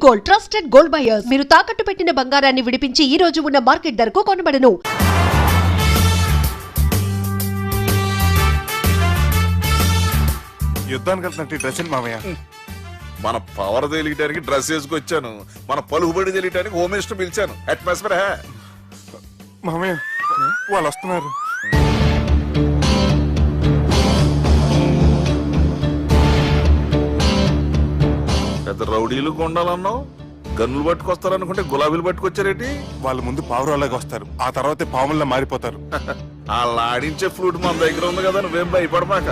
Gold trusted gold buyers. మీరు తాకట్టు పెట్టిన బంగారాన్ని విడిపించి ఈ రోజు ఉన్న మార్కెట్ ధరకు కొనబడను. యుద్ధానికి వెళ్తున్నట్టు డ్రెస్ మామయ్య. మన పవర్ తెలియటానికి డ్రెస్ వేసుకొచ్చాను, మన పలుకుబడి తెలియటానికి హోమ్ మినిస్టర్ పిలిచాను. అట్మాస్ఫియర్ మామయ్య వాళ్ళు వస్తున్నారు. పెద్ద రౌడీలు కొండాలన్నావు, గన్నులు పట్టుకొస్తారనుకుంటే గులాబీలు పట్టుకొచ్చారేటి? వాళ్ళ ముందు పావురాలాగా వస్తారు, ఆ తర్వాత పాముల్లా మారిపోతారు. వాళ్ళు ఆడించే ఫ్లూట్ మన దగ్గర ఉంది కదా, నువ్వేం భయపడమాక.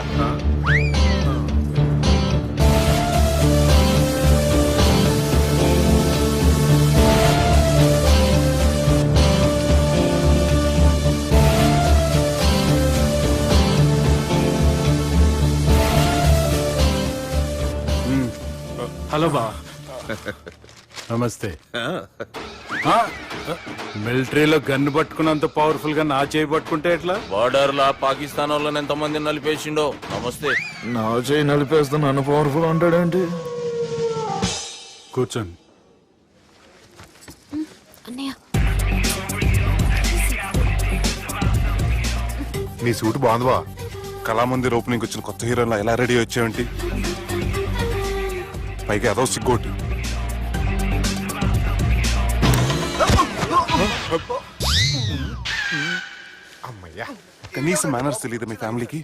హలో బా, నమస్తే. మిలిటరీలో గన్ను పట్టుకున్నంత పవర్ఫుల్ గా నా చేయి పట్టుకుంటే ఎట్లా? బార్డర్ లా పాకిస్తాన్ వాళ్ళని ఎంతమంది నలిపేసిండో. నమస్తే. నా చేయి నలిపేస్తా నన్ను పవర్ఫుల్ అంటాడేంటి? కూర్చోండి. నీ సూట్ బాగుందివా. కళామందిర్ ఓపెనింగ్ వచ్చిన కొత్త హీరోలా ఎలా రెడీ వచ్చావేంటి? పైగా అదో సిగ్గోటి. అమ్మయ్యా, కనీసం మేనర్స్ తెలియదు మీ ఫ్యామిలీకి.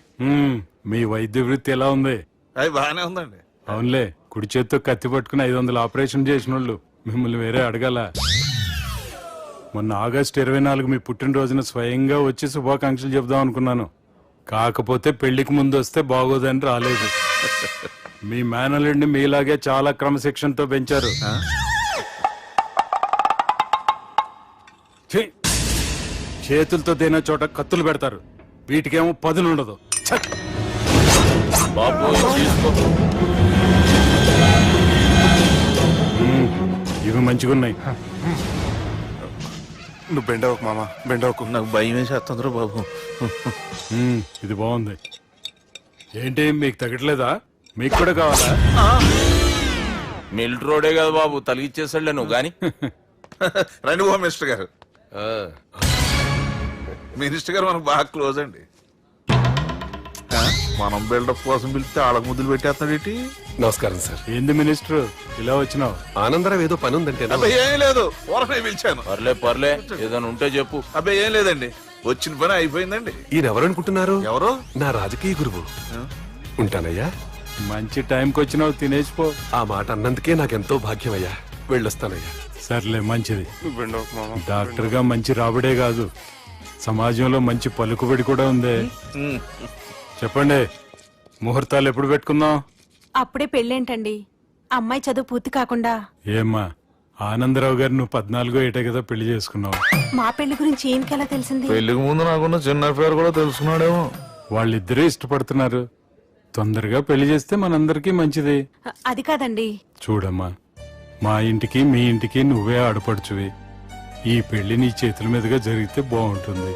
మీ వైద్య వృత్తి ఎలా ఉంది? అది బాగానే ఉందండి. అవునులే, కుడి చేత్తో కత్తి పట్టుకుని 500 ఆపరేషన్ చేసిన వాళ్ళు మిమ్మల్ని వేరే అడగాల. మొన్న ఆగస్టు 24 మీ పుట్టినరోజున స్వయంగా వచ్చి శుభాకాంక్షలు చెప్దాం అనుకున్నాను. కాకపోతే పెళ్లికి ముందు వస్తే బాగోదని రాలేదు. మీ మేనల్ని మీలాగే చాలా క్రమశిక్షణతో పెంచారు. చేతులతో దేనా చోట కత్తులు పెడతారు, వీటికేమో పదులు ఉండదు. ఇవి మంచిగున్నాయి. నువ్వు బెండవకు మామ, బెండవకు. నాకు భయం వేసేస్తుందిరా బాబు. ఇది బాగుంది. ఏంటి మీకు తగ్గట్లేదా? మీకు కూడా కావాలా? మిలిటరోడే కదా బాబు, తలిగిచ్చేసాడులే నువ్వు గాని. రండి హోమ్ మినిస్టర్ గారు. మినిస్టర్ గారు మనకు బాగా క్లోజ్ అండి. మనం బిల్డప్ కోసం పిలిస్తే ఆళ్ళకు ముద్దులు పెట్టేస్తాడేటి? నమస్కారం సార్. ఏంది మినిస్టర్ ఇలా వచ్చినావు? ఆనందరావు ఏదో పని ఉందంటే. అబ్బాయి ఏం లేదు, ఊరనే పిలిచాను. పర్లే ఏదైనా ఉంటే చెప్పు. అబ్బాయి ఏం లేదండి, వచ్చిన పని అయిపోయిందండి. ఈయన ఎవరు అనుకుంటున్నారు? ఎవరు? నా రాజకీయ గురువు. ఉంటానయ్యా. మంచి టైంకి వచ్చినావు, తినేసిపో. ఆ మాట అన్నందుకే నాకెంతో భాగ్యమయ్యా. వెళ్ళొస్తానయ్యా. సర్లే, మంచిది. నువ్వు బెండవకు మామ. డాక్టర్ గా మంచి రాబడే కాదు, సమాజంలో మంచి పలుకుబడి కూడా ఉంది. చెప్పండి, ముహూర్తాలు ఎప్పుడు పెట్టుకుందాం? అప్పుడే పెళ్ళేంటండి, అమ్మాయి చదువు పూర్తి కాకుండా. ఏమ్మా, ఆనందరావు గారు నువ్వు 14 ఏటే కదా పెళ్లి చేసుకున్నావు. మా పెళ్లి గురించి ఈయనకెలా తెలిసింది? పెళ్లికి ముందు నాకున్న చిన్న పేరు కూడా తెలుసుకున్నాడేమో. వాళ్ళిద్దరే ఇష్టపడుతున్నారు, తొందరగా పెళ్లి చేస్తే మనందరికీ మంచిది. అది కాదండి. చూడమ్మా, మా ఇంటికి మీ ఇంటికి నువ్వే ఆడపడుచువి. ఈ పెళ్లి నీ చేతుల మీదుగా జరిగితే బాగుంటుంది.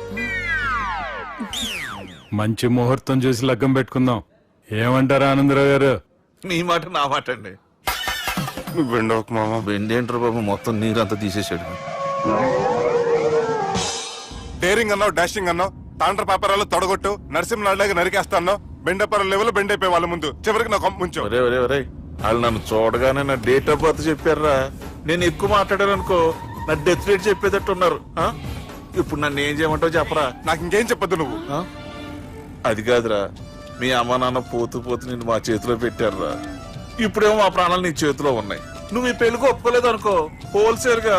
మంచి ముహూర్తం చూసి లగ్గం పెట్టుకుందాం. ఏమంటారా ఆనందరావు గారు? నీ మాట నా మాట అండి. నువ్వు బెండవకు మామ. బెండేంటారు బాబు, మొత్తం నీరంతా తీసేసాడు. డేరింగ్ అన్నావు, డాషింగ్ అన్నావు, తాండ్ర పాపరాలు తొడగొట్టు, నరసింహలాగా నరికేస్తా అన్నావు. బెండపర లెవెల్ బెండ్ అయిపోయి వాళ్ళ ముందు చివరికి నాకు ముంచు. ఒరే వాళ్ళు నన్ను చూడగానే నా డేట్ ఆఫ్ బర్త్ చెప్పారా? నేను ఎక్కువ మాట్లాడాను అనుకో, నా డెత్ రేట్ చెప్పేటట్టున్నారు. ఇప్పుడు నన్ను ఏం చేయమంటావు చెప్పరా? నాకు ఇంకేం చెప్పొద్దు నువ్వు. అది కాదురా, మీ అమ్మ నాన్న పోతూ నిన్ను మా చేతిలో పెట్టారురా. ఇప్పుడేమో మా ప్రాణాలు నీ చేతిలో ఉన్నాయి. నువ్వు ఈ పెళ్లికి ఒప్పుకోలేదు అనుకో, హోల్సేల్ గా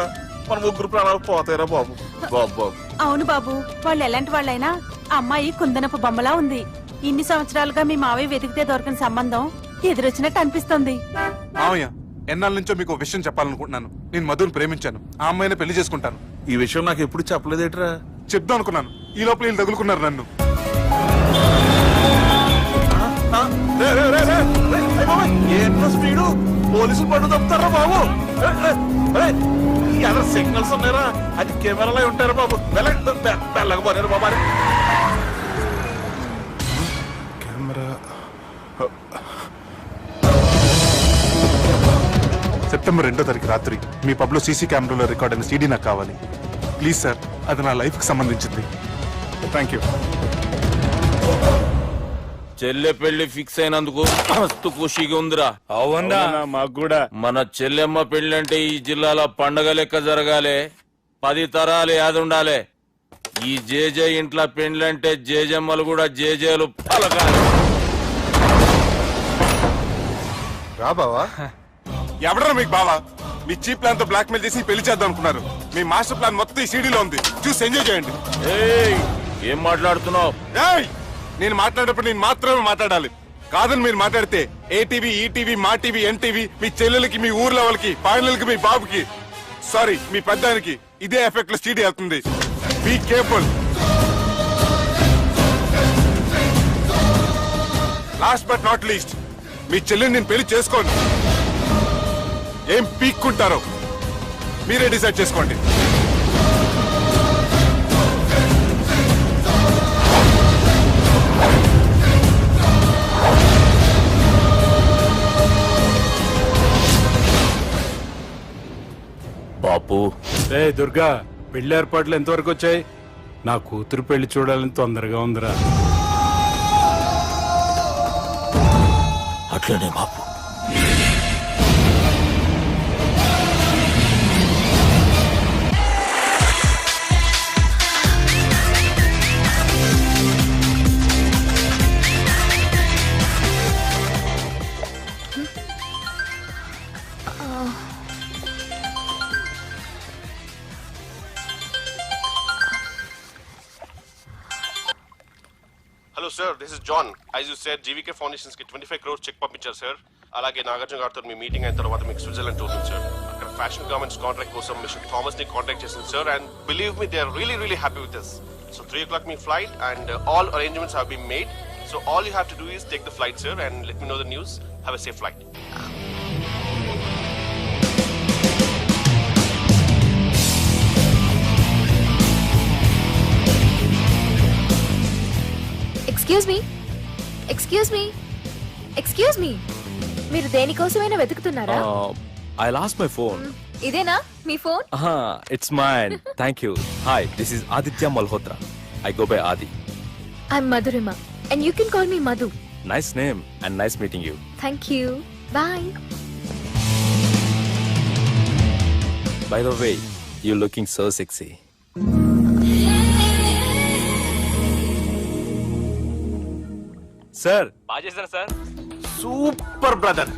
మన ముగ్గురు ప్రాణాలు పోతాయిరా బాబు. బాబు అవును బాబు, వాళ్ళు ఎలాంటి వాళ్ళైనా అమ్మాయి కుందనపు బొమ్మలా ఉంది. ఇన్ని సంవత్సరాలుగా మీ మావయ్య వెతికితే దొరకని సంబంధం ఎదురొచ్చినట్టు అనిపిస్తుంది. మామయ్య, ఎన్నాళ్ళ నుంచో మీకు విషయం చెప్పాలనుకుంటున్నాను. నేను మధుని ప్రేమించాను, ఆ అమ్మాయిని పెళ్లి చేసుకుంటాను. ఈ విషయం నాకు ఎప్పుడు చెప్పలేదేట్రా? చెప్దాం అనుకున్నాను, ఈ లోపల వీళ్ళు తగులుకున్నారు నన్ను. ఏంట్రా స్పీడు? పోలీసులు పట్టు తప్పుతారా బాబు? ఎవరు సిగ్నల్స్ ఉన్నారా? అది కెమెరాలో ఉంటారా బాబు? వెళ్ళకపోయారు బాబు. సెప్టెంబర్ 2వ తారీఖు రాత్రి మీ పబ్లో సీసీ కెమెరాలో రికార్డ్ అయిన సీడీ నాకు కావాలి ప్లీజ్ సార్. అది నా లైఫ్కి సంబంధించింది. Thank you. చెల్లె పెళ్లి ఫిక్స్ అయినందుకు మస్తు ఖుషిగా ఉందిరా. అవునా మాకు కూడా. మన చెల్లెమ్మ పెళ్లి అంటే ఈ జిల్లాలో పండగ లెక్క జరగాలి, 10 తరాలు యాదుండాలి. ఈ జేజే ఇంట్లో పెండ్లంటే జేజమ్మలు కూడా జేజేలు పలకాలి. రా బావా. ఎవడరా మీకు బావా? మీ చీప్ ప్లాన్ తో బ్లాక్ మెయిల్ చేసి పెళ్లి చేద్దాం అనుకున్నారు. మీ మాస్టర్ ప్లాన్ మొత్తం ఈ సీడీలో ఉంది, చూసి ఎంజాయ్ చేయండి. ఏయ్, ఏం మాట్లాడుతున్నావు? ఏయ్, నేను మాట్లాడేటప్పుడు నేను మాత్రమే మాట్లాడాలి. కాదని మీరు మాట్లాడితే ఏటీవీ, ఈటీవీ, మా టీవీ, ఎన్టీవీ, మీ చెల్లెలకి, మీ ఊర్ల వాళ్ళకి, ఫైనల్కి, మీ బాబుకి, సారీ మీ పెద్దానికి ఇదే ఎఫెక్ట్ లో సీడీ వెళ్తుంది. Be careful. Last but not least, మీ చెల్లెని నేను పెళ్లి చేసుకోండి. ఏం పీక్కుంటారో మీరే డిసైడ్ చేసుకోండి. బాపు, రే దుర్గా, పెళ్లి ఏర్పాట్లు ఎంతవరకు వచ్చాయి? నా కూతురు పెళ్లి చూడాలని తొందరగా ఉందిరా. అట్లనే బాపు. Hello sir, this is John. As you said, GVK Foundations ki 25 crores check పంపించారు సార్. అలాగే నాగార్జున గారితో మీ మీటింగ్ అయిన తర్వాత మీకు స్విట్జర్లాండ్ టూర్ ఉంది సార్. అక్కడ ఫ్యాషన్ గార్మెంట్స్ కాంట్రాక్ట్ కోసం మిస్టర్ థామస్ ని కాంటాక్ట్ చేసింది sir. And believe me, they are really happy with this. So 3 o'clock మీ flight and all arrangements have been made. So all you have to do is take the flight sir and let me know the news. Have a safe flight. Excuse me, మీరు దేనికోసమైనా వెతుకుతున్నారా? I lost my phone. ఇదేనా మీ phone? It's mine. Thank you. Hi, this is Aditya Malhotra. I go by Adi. I'm Madhurima and you can call me Madhu. Nice name and nice meeting you. Thank you. Bye. By the way, you're looking so sexy. Sir, బాజేసారా sir? Super brother.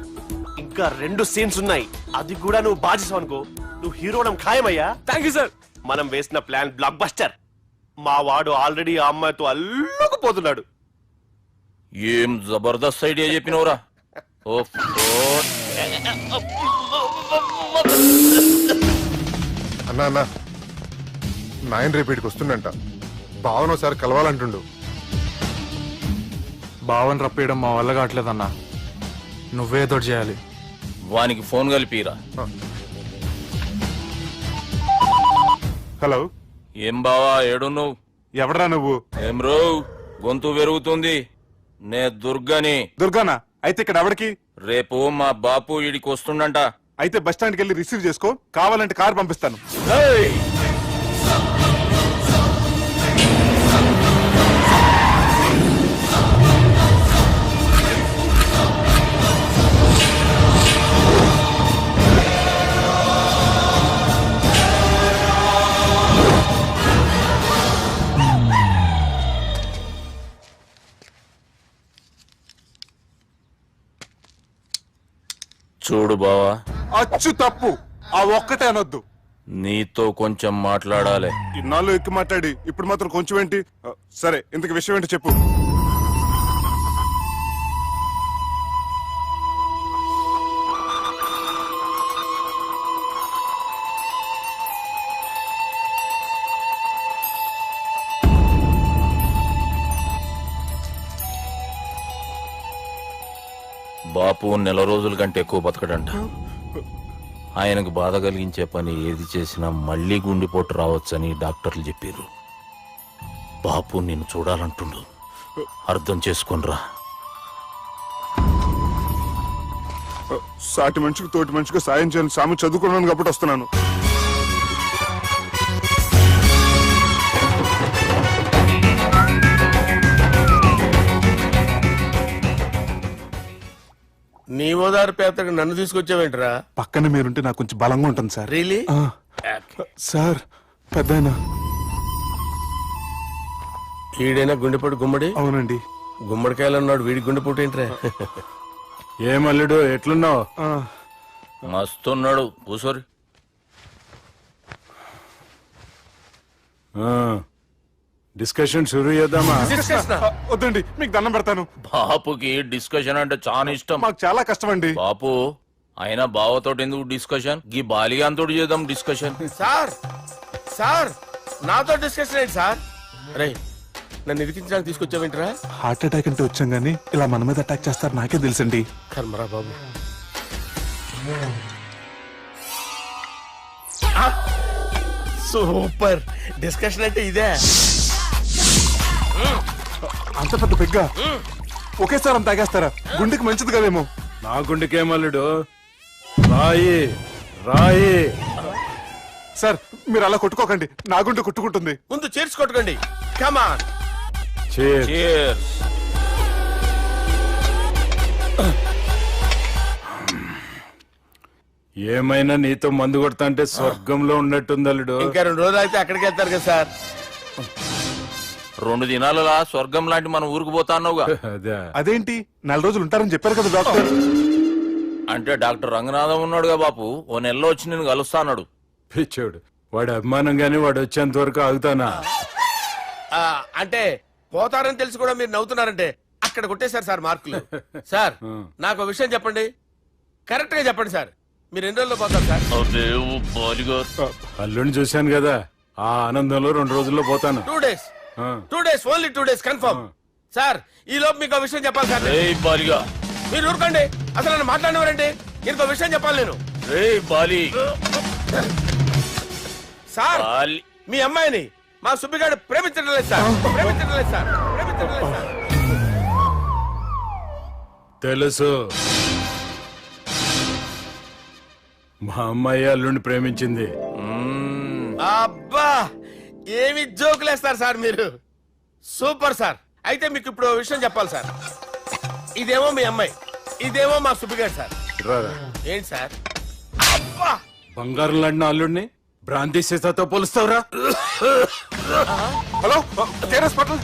ఇంకా 2 scenes ఉన్నాయి, అది కూడా నువ్వు బాజేసావు అనుకో, నువ్వు హీరోడం ఖాయమయ్యా. Thank you sir. మనం వేసిన ప్లాన్ బ్లాక్ బస్టర్. మా వాడు ఆల్రెడీ ఆ అమ్మాయితో అల్లుకుపోతున్నాడు. ఏం జబర్దస్త్ ఐడియా చెప్పినవురా. అన్నా నాయన రేపటికి వస్తుండంట. భావన ఒకసారి కలవాలంటుండు. భావన రప్పేయడం మా వల్ల కావట్లేదన్నా, నువ్వేదో చేయాలి. వానికి ఫోన్ కలిపిరా. హలో, ఏం బావా, ఏడున్నావు? ఎవడరా నువ్వు? ఏం రో, గొంతు పెరుగుతుంది. నే దుర్గని. దుర్గానా? అయితే ఇక్కడ ఎవడికి? రేపు మా బాపు ఈడికి వస్తుండంట. అయితే బస్ స్టాండ్కి వెళ్ళి రిసీవ్ చేసుకో, కావాలంటే కారు పంపిస్తాను. చూడు బావా, అచ్చు తప్పు, ఆ ఒక్కటే అనొద్దు. నీతో కొంచెం మాట్లాడాలి. ఇన్నాళ్ళు ఎక్కి మాట్లాడి ఇప్పుడు మాత్రం కొంచెం ఏంటి? సరే, ఇంతకు విషయం ఏంటి చెప్పు. బాపు 4 రోజుల కంటే ఎక్కువ బతకడంట. ఆయనకు బాధ కలిగించే పని ఏది చేసినా మళ్లీ గుండెపోటు రావచ్చని డాక్టర్లు చెప్పారు. బాపు నిన్ను చూడాలంటుండు, అర్థం చేసుకొనిరా. సాటి మనిషికి తోటి మనిషికి సాయం చేయని సామె చదువుకున్నాను కాబట్టి వస్తున్నాను. నీ ఓదారు పేదకు నన్ను తీసుకొచ్చావేంట్రా? పక్కన మీరుంటే నాకు కొంచెం బలంగా ఉంటుంది సార్. రియలీ? సార్ పెద్దయినా. ఈడైనా గుండెపోటు గుమ్మడి? అవునండి. గుమ్మడికాయలు అన్నాడు, వీడి గుండెపోటు ఏంట్రా? ఏమల్లుడు ఎట్లున్నావు? మస్తున్నాడు కూసోరి. డిస్కషన్ షురూ చేద్దామా? వద్దండి, మీకు దండం పెడతాను. బాపుకి డిస్కషన్ అంటే చాలా ఇష్టం. మాకు చాలా కష్టం అండి. బాపు అయినా బావతోటి ఎందుకు డిస్కషన్? గీ బాలిగాంతోటి చేద్దాం డిస్కషన్. సార్ సార్ నాతో డిస్కషన్ ఏంటి సార్? రే నన్ను ఇరికించడానికి తీసుకొచ్చావేంట్రా? హార్ట్ అటాక్ అంటే వచ్చాం గానీ ఇలా మన మీద అటాక్ చేస్తారు నాకే తెలుసండి. కర్మరా బాబు. సూపర్ డిస్కషన్ అంటే ఇదే. అంత పెద్ద పెగ్గా ఒకేసారి అంత తాగేస్తారా? గుండెకి మంచిది కదేమో. నా గుండెకేమల్లుడు రాయి రాయి. సార్ మీరు అలా కొట్టుకోకండి, నా గుండె కొట్టుకుంటుంది. ముందు చేర్చి కొట్టుకోండి. కమాన్. ఏమైనా నీతో మందు కొడతా అంటే స్వర్గంలో ఉన్నట్టుంది అల్లుడు. ఇంకా 2 రోజులు అయితే అక్కడికి వెళ్తారు కదా సార్. 2 దినాలలా స్వర్గం లాంటి మన ఊరికి పోతాన్నావుగా. అదేంటి 4 రోజులు ఉంటారని చెప్పారు కదా డాక్టర్. అంటే డాక్టర్ రంగనాథం ఉన్నాడుగా బాపు, ఓ నెలలో వచ్చి నేను కలుస్తాన్నాడు. పిచ్చోడు, వాడి అభిమానం గాని వాడు వచ్చేంత వరకు ఆగుతానా? అంటే పోతారని తెలిసి కూడా మీరు నవ్వుతున్నారంటే అక్కడ కొట్టేశారు సార్ మార్కులు. సార్ నాకు ఒక విషయం చెప్పండి, కరెక్ట్ గా చెప్పండి సార్. మీరు ఎన్ని రోజుల్లో పోతారు సార్? అల్లుడిని చూశాను కదా, ఆ ఆనందంలో 2 రోజుల్లో పోతాను. 2 days. 2 days, only 2 days confirm. Sir ఈ లోపు మీకు విషయం చెప్పాలి సార్. మీరు ఊరుకోండి, అసలు నన్ను మాట్లాడినవారండి. ఇంకో విషయం చెప్పాలి నేను. సార్ మీ అమ్మాయిని మా సుబ్బిగాడు ప్రేమించడం లేదు సార్. ప్రేమించడం లేదు సార్. ప్రేమించడం లేదు సార్. తెలుసు, మా అమ్మాయి అల్లుడిని ప్రేమించింది. అబ్బా ఏమి జోకులేస్తారు సార్ మీరు. Super sir. అయితే మీకు ఇప్పుడు విషయం చెప్పాలి సార్. ఇదేమో మీ అమ్మాయి, ఇదేమో మా సుబ్బిగాడు సార్. ఏంటి సార్? అబ్బా బంగారం లాంటి అల్లుడిని భ్రాంతి సీతతో పోలుస్తావురా? Hello hospital.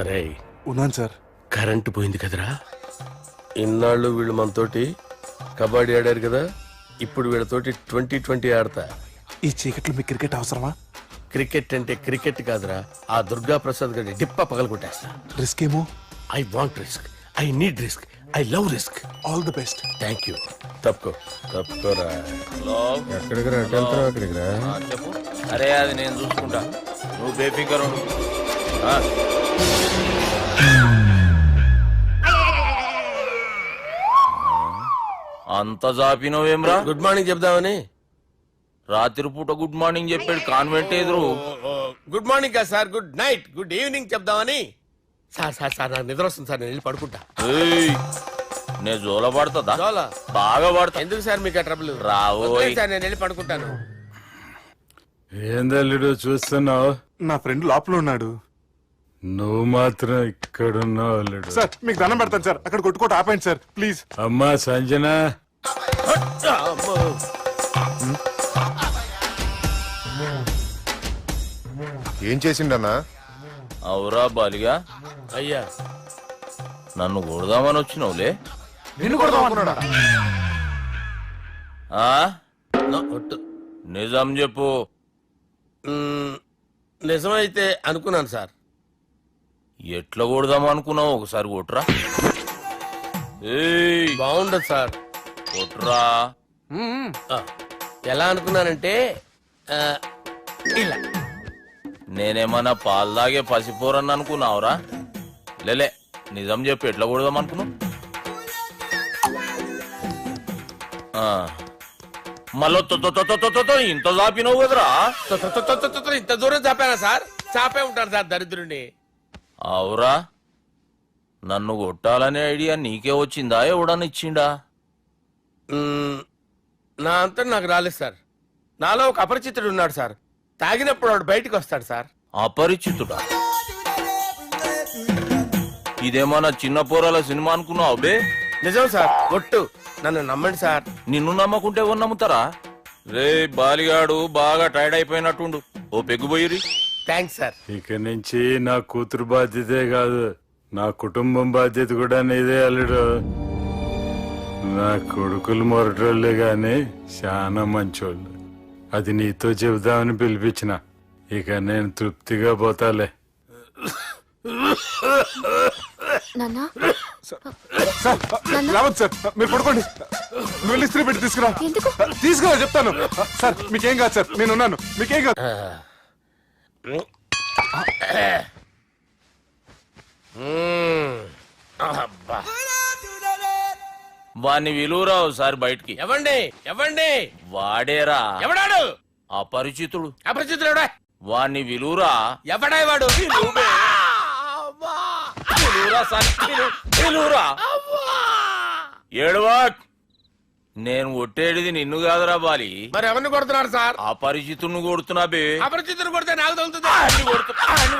అరే ఉన్నాను సార్. కరెంటు పోయింది కదరా. ఇన్నాళ్ళు వీళ్ళు మనతోటి కబడ్డీ ఆడారు కదా, ఇప్పుడు వీళ్ళతోటి 2020 ఆడతా. ఈ చీకట్లో మీకు క్రికెట్ అవసరమా? క్రికెట్ అంటే క్రికెట్ కాదురా, ఆ దుర్గా ప్రసాద్ గారి డిప్ప పగల కొట్టేస్తా. రిస్క్ ఏమో. I want risk, I need risk, I love risk. All the best. Thank you. తప్పుకోరా. ఎక్కడికి రా? అక్కడికి రా. చెప్పు. అరే అది నేను చూసుకుంటా, నువ్వు బేఫికర్ ఉండు. అంత జాపినవేమ్రా? గుడ్ మార్నింగ్ చెప్దామని. రాత్రి పూట గుడ్ మార్నింగ్ చెప్పాడు కాన్వెంట్ ఎదురు. గుడ్ మార్నింగ్ కాదు sir, good night, good evening చెప్దామని. సార్ సార్ సార్ నాకు నిద్ర వస్తుంది సార్, నేను వెళ్ళి పడుకుంటా. నేను జోల పడుతుందా? జోల బాగా పడతా. ఎందుకు సార్ మీకు ట్రబుల్? రావు సార్, నేను వెళ్ళి పడుకుంటాను. ఏందల్లుడు చూస్తున్నావు? నా ఫ్రెండ్ లోపల ఉన్నాడు. నువ్వు మాత్రం ఇక్కడున్నావు అల్లుడు. సార్ మీకు దండం పెడతాను సార్, అక్కడ కొట్టుకోట ఆపండి సార్ ప్లీజ్. అమ్మా సంజన, ఏం చేసిండన్నా? అవురా బాలిగా, అయ్యా నన్ను కొడదామని వచ్చినావులే. నిన్ను కొడదామనుకున్నాడా? నిజం చెప్పు. నిజమైతే అనుకున్నాను సార్. ఎట్లా కొడదాం అనుకున్నావు? ఒకసారి కొట్రా. బాగుండదు సార్. కొట్రా. ఎలా అనుకున్నానంటే ఇలా. నేనేమన్నా పాలు తాగే పసిపోరని అనుకున్నావురా? లేలే, నిజం చెప్పు, ఎట్లా కొడదాం అనుకున్నావు? మళ్ళీ ఇంత చాపినవు కదరా? ఇంత దూరం చాపానా సార్? చాపే ఉంటాను సార్ దరిద్రుడిని. అవురా, నన్ను కొట్టాలనే ఐడియా నీకే వచ్చిందా? ఎవడన్నా ఇచ్చిండా? నా అంతా నాకు రాలేదు సార్. నాలో ఒక అపరిచితుడు ఉన్నాడు సార్. తాగినప్పుడు వాడు బయటికి వస్తాడు సార్. అపరిచితుడా? ఇదేమన్నా చిన్న పోరాల సినిమా అనుకున్నావు బే? నిజం సార్, ఒట్టు, నన్ను నమ్మండి సార్. నిన్ను నమ్మకుంటే ఎవరు నమ్ముతారా? రే బాలిగాడు బాగా టైర్డ్ అయిపోయినట్టుండు, ఓ పెగ్గుబోయిరి. Thanks sir. ఇక నుంచి నా కూతురు బాధ్యతే కాదు, నా కుటుంబం బాధ్యత కూడా నీదే అల్లుడు. నా కొడుకులు మొరటోళ్లే గాని చాలా మంచోళ్ళు. అది నీతో చెబుదామని పిలిపించిన. ఇక నేను తృప్తిగా పోతాలే. రావద్దు సార్, మీరు పడుకోండి. వెళ్ళి ఇస్త్రీ పెట్టి తీసుకురా. తీసుకురా చెప్తాను. సార్ మీకేం కాదు సార్, నేను ఉన్నాను, మీకేం కాదు. వాణ్ణి విలువరావు సార్ బయటికి. ఎవండి ఎవండి? వాడేరా. ఎవడాడు? అపరిచితుడు. అపరిచితుడు ఎవడా? వాణ్ణి విలువరా. ఎవడా వాడు? ఏడవా, నేను ఒట్టేడిది నిన్ను కాదురా బాలి. మరి ఎవరిని కొడుతున్నారు సార్? అపరిచితుడిని కొడుతున్నా బే. అపరిచితుడు కొడితే నాకు తగులుతుంది. అన్ని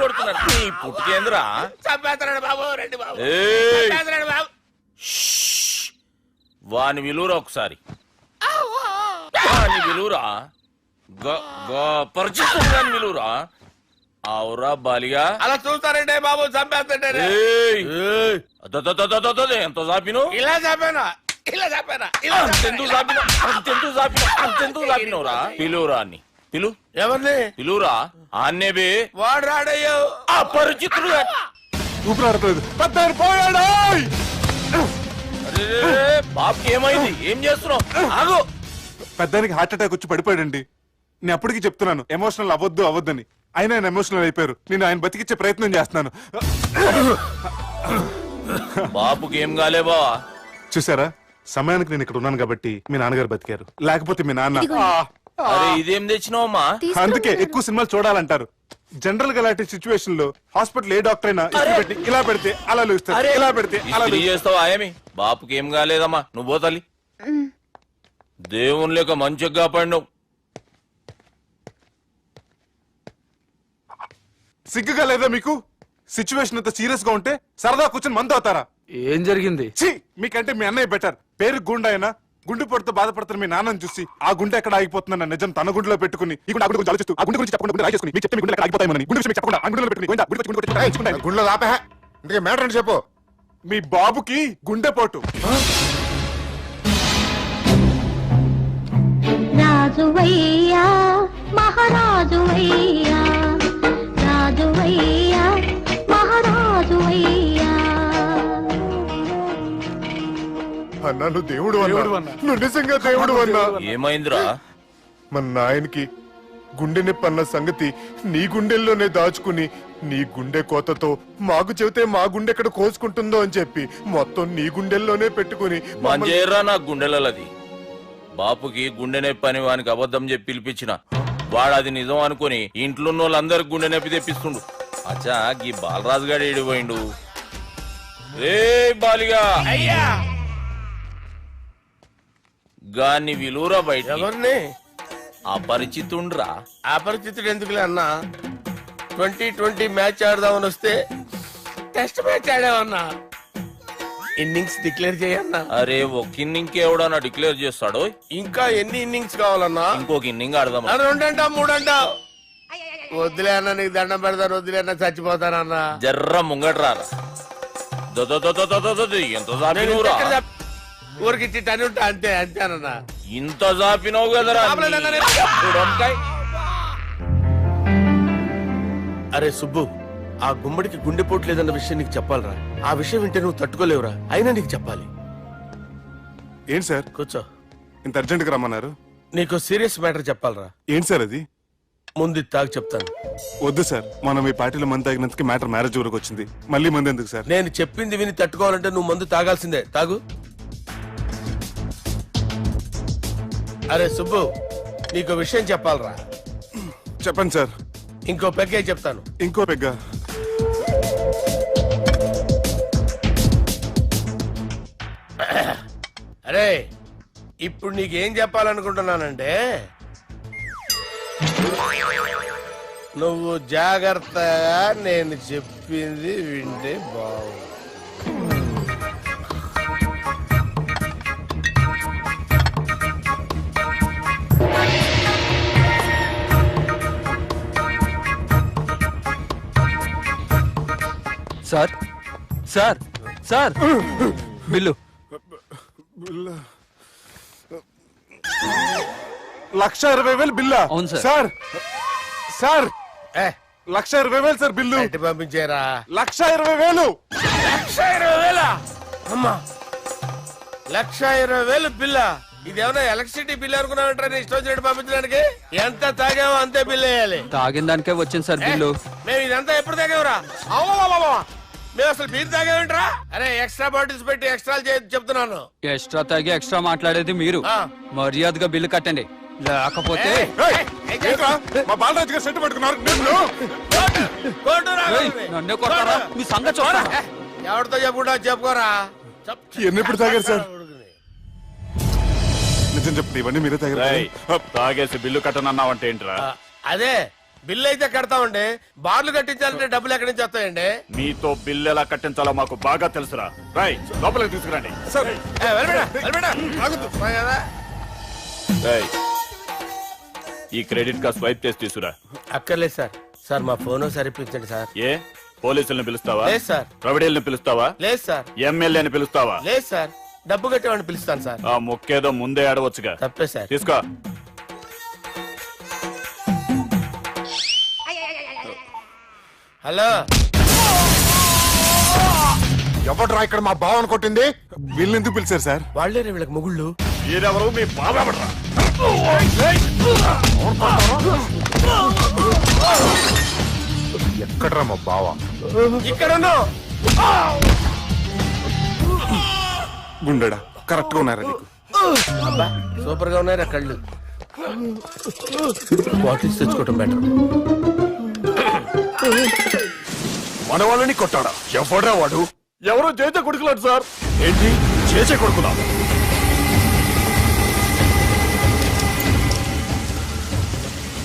కొడుతున్నారు. నీ పుట్టుకేంద్రా? చంపేస్తాడు బాబు, రండి బాబు. ఏయ్! చంపేస్తాడు బాబు. వాని విలువరా ఒకసారి. వాని విలువరా. పరిచితుడు గాని విలువరా. అవురా బాలిగా. అలా చూస్తారంటే బాబు, చంపేస్తాడు. ఎంత చాపిను? ఇలా చంపానా? ఇలా చంపానా? ఇలా అంతెందుకు చాపిన? అంతెందుకు చాపిన? అంతెందుకు చాపినవురా? పిలువురా అన్ని. పిలు. ఎవరిని? పిలువురా. ఆన్నే బే. వాడు రాడయ్యో. అపరిచితుడు. ఊపిరాడట్లేదు. పెద్ద పోయాడు. బాబుకి ఏమైంది? ఏం చేస్తున్నావు? ఆగు. పెద్దానికి హార్ట్ అటాక్ వచ్చి పడిపోయాడండి. నేను అప్పటికి చెప్తున్నాను ఎమోషనల్ అవ్వద్దని. ఆయన ఎమోషనల్ అయిపోయారు. నేను ఆయన బతికిచ్చే ప్రయత్నం చేస్తున్నాను. బాబుకి ఏం కాలే బావా? చూసారా, సమయానికి నేను ఇక్కడ ఉన్నాను కాబట్టి మీ నాన్నగారు బతికారు. లేకపోతే మీ నాన్న. అరే ఇదేం తెచ్చినావమ్మా? అందుకే ఎక్కువ సినిమాలు చూడాలంటారు. జనరల్ గా అలాంటి సిచ్యువేషన్ లో హాస్పిటల్ ఏ డాక్టర్ అయినా ఇస్త్రీ పెట్టి ఇలా పెడితే అలా లూస్తారు, ఇలా పెడితే అలా చేస్తావా? ఏమి బాపుకి ఏం కాలేదమ్మా, నువ్వు పోతల్లి. దేవుని లేక మంచిగా కాపాడినావు. సిగ్గుగా లేదా మీకు? సిచ్యువేషన్ అంత సీరియస్ గా ఉంటే సరదా కూర్చొని మందు అవుతారా? ఏం జరిగింది? మీకంటే మీ అన్నయ్య బెటర్. పేరు గుండె అయినా గుండె పొడితో బాధపడుతున్న మీ నాన్నని చూసి ఆ గుండె ఎక్కడ ఆగిపోతుందన్న నిజం తన గుండెలో పెట్టుకుని ఈ గుండె గురించి ఆలోచిస్తూ ఆ గుండె గురించి చెప్పకుండా గుండె రాజేసుకుని మీకు చెప్తే మీ గుండె ఎక్కడ ఆగిపోతాయని గుండె విషయం చెప్పకుండా ఆ గుండెలో పెట్టుకుని గుండెలో ఆపే ఇంకే మ్యాటర్ అని చెప్పు. మీ బాబుకి గుండెపోటు. రాజువయ్యా మహారాజువయ్యా, రాజువయ్యా మహారాజువయ్యా. అన్నా నువ్వు దేవుడు అన్నా, నువ్వు నిజంగా దేవుడు అన్నా. ఏమైందిరా? మన నాయనకి గుండె నొప్పి అన్న సంగతి నీ గుండెల్లోనే దాచుకుని నీ గుండె కోతతో మాకు చెబితే మా గుండె ఎక్కడ కోసుకుంటుందో అని చెప్పి మొత్తం నీ గుండెల్లోనే పెట్టుకుని మంజేరా నా గుండెలది. బాపుకి గుండె నొప్పి అని వానికి అబద్ధం చెప్పి పిలిపించిన వాడు అది నిజం అనుకుని ఇంట్లో వాళ్ళందరికి గుండె నొప్పి తెప్పిస్తుండు. అచ్చా గీ బాలరాజు గారు ఏడిపోయిండు. రే బాలిగా, గాన్ని విలువరా బయట. ఎవరిని? అపరిచితుండ్రా. అపరిచితుడు ఎందుకులే అన్నా? 2020 మ్యాచ్ ఆడదామని వస్తే టెస్ట్ మ్యాచ్ ఆడామన్నా. ఇన్నింగ్స్ డిక్లేర్ చేయన్నా. అరే ఒక ఇన్నింగ్ ఎవడన్నా డిక్లేర్ చేస్తాడు? ఇంకా ఎన్ని ఇన్నింగ్స్ కావాలన్నా? ఇంకొక ఇన్నింగ్ ఆడదాం. 2 అంటావు 3 అంటావు. వద్దులే అన్న, నీకు దండం పెడతాను. వద్దులే అన్న, చచ్చిపోతానన్నా. జర్ర ముంగట్రా. ఎంత జాపినవురా? ఊరికిచ్చి టని ఉంటా అంతే, అంతేనన్నా. ఇంత జాపినవు కదరా. అరే సుబ్బు, ఆ గుమ్మడికి గుండెపోటు లేదన్న విషయం నీకు చెప్పాలరా. ఆ విషయం వింటే నువ్వు తట్టుకోలేవురా. అయినా నీకు చెప్పాలి. ఏంటి సార్? కూర్చో. ఇంత అర్జెంట్ గా రమ్మన్నారు? నీకు సీరియస్ మ్యాటర్ చెప్పాలరా. ఏంటి సార్ అది? ముందు తాగు చెప్తాను. వద్దు సార్, మనం ఈ పార్టీలో మందు తాగినందుకు మ్యాటర్ మ్యారేజ్ వరకు వచ్చింది. మళ్ళీ మందు ఎందుకు సార్? నేను చెప్పింది విని తట్టుకోవాలంటే నువ్వు మందు తాగాల్సిందే. తాగు. అరే సుబ్బు, నీకు విషయం చెప్పాలరా. చెప్పండి సార్. ఇంకో పెగ్గే చెప్తాను. ఇంకో పెగ్గ? అరే ఇప్పుడు నీకేం చెప్పాలనుకుంటున్నానంటే, నువ్వు జాగ్రత్తగా నేను చెప్పింది వింటే బాగుంది. Sir sir sir bill. 1,20,000 బిల్లా? అవును sir. Sir sir 1,20,000 sir bill. పంపించారా? 1,20,000. 1,20,000? అమ్మా, 1,20,000 బిల్లా? ఇదేమన్నా ఎలక్ట్రిసిటీ బిల్ అనుకున్నామంటారా? నీ ఇష్టం వచ్చినట్టు పంపించడానికి. ఎంత తాగామో అంతే బిల్ వేయాలి. తాగిన దానికే వచ్చింది సార్ బిల్లు. మేము ఇదంతా ఎప్పుడు తాగావురా? మేము అసలు బీర్ తాగామేంట్రా? అరే ఎక్స్ట్రా బాటిల్స్ పెట్టి ఎక్స్ట్రా చెప్తున్నాను. ఎక్స్ట్రా తాగి ఎక్స్ట్రా మాట్లాడేది మీరు. మర్యాదగా బిల్లు కట్టండి, లేకపోతే మా బాలరాజు గారు సెట్ పట్టుకున్నారు. నన్నే కొడతారా? మీ సంగతి చూడరా? ఎవరితో చెప్పుకుంటా చెప్పుకోరా. ఎన్నెప్పుడు తాగారు సార్? నిజం చెప్తే ఇవన్నీ మీరే తాగారు. తాగేసి బిల్లు కట్టనన్నావంటే ఏంట్రా? అదే బిల్లు అయితే కడతామండి. బార్లు కట్టించాలంటే డబ్బులు ఎక్కడి నుంచి వస్తాయండి? మీతో బిల్లు ఎలా కట్టించాలో మాకు బాగా తెలుసురా. రై లోపలికి తీసుకురండి. ఈ క్రెడిట్ కార్డ్ స్వైప్ చేసి తీసుకురా. అక్కర్లేదు సార్. సార్ మా ఫోన్ సరిపించండి సార్. ఏ పోలీసులను పిలుస్తావా? లేదు సార్. రౌడీలను పిలుస్తావా? లేదు సార్. ఎమ్మెల్యేని పిలుస్తావా? లేదు సార్. డబ్బు కట్టేవాడిని పిలుస్తాను సార్. ఆ మొక్కేదో ముందే ఆడవచ్చుగా. తప్పే సార్. తీసుకో. హలో, ఎవడ్రా ఇక్కడ మా బావని కొట్టింది? వీళ్ళని ఎందుకు పిలిచారు సార్? వాళ్ళేరే వీళ్ళకి మొగుళ్ళు. మీరెవరు? మీ బాబా. ఎక్కడ్రా మా బావ? ఇక్కడ గుండెడా కరెక్ట్ గా ఉన్నారా నీకు? అబ్బా సూపర్ గా ఉన్నారా కళ్ళు. బాటిల్స్ తెచ్చుకోవటం బెటర్. మన వాళ్ళని కొట్టాడా? ఎవడ్రా వాడు? ఎవరో చేచే కొడుకులాడు సార్. ఏంటి చేచే కొడుకులా?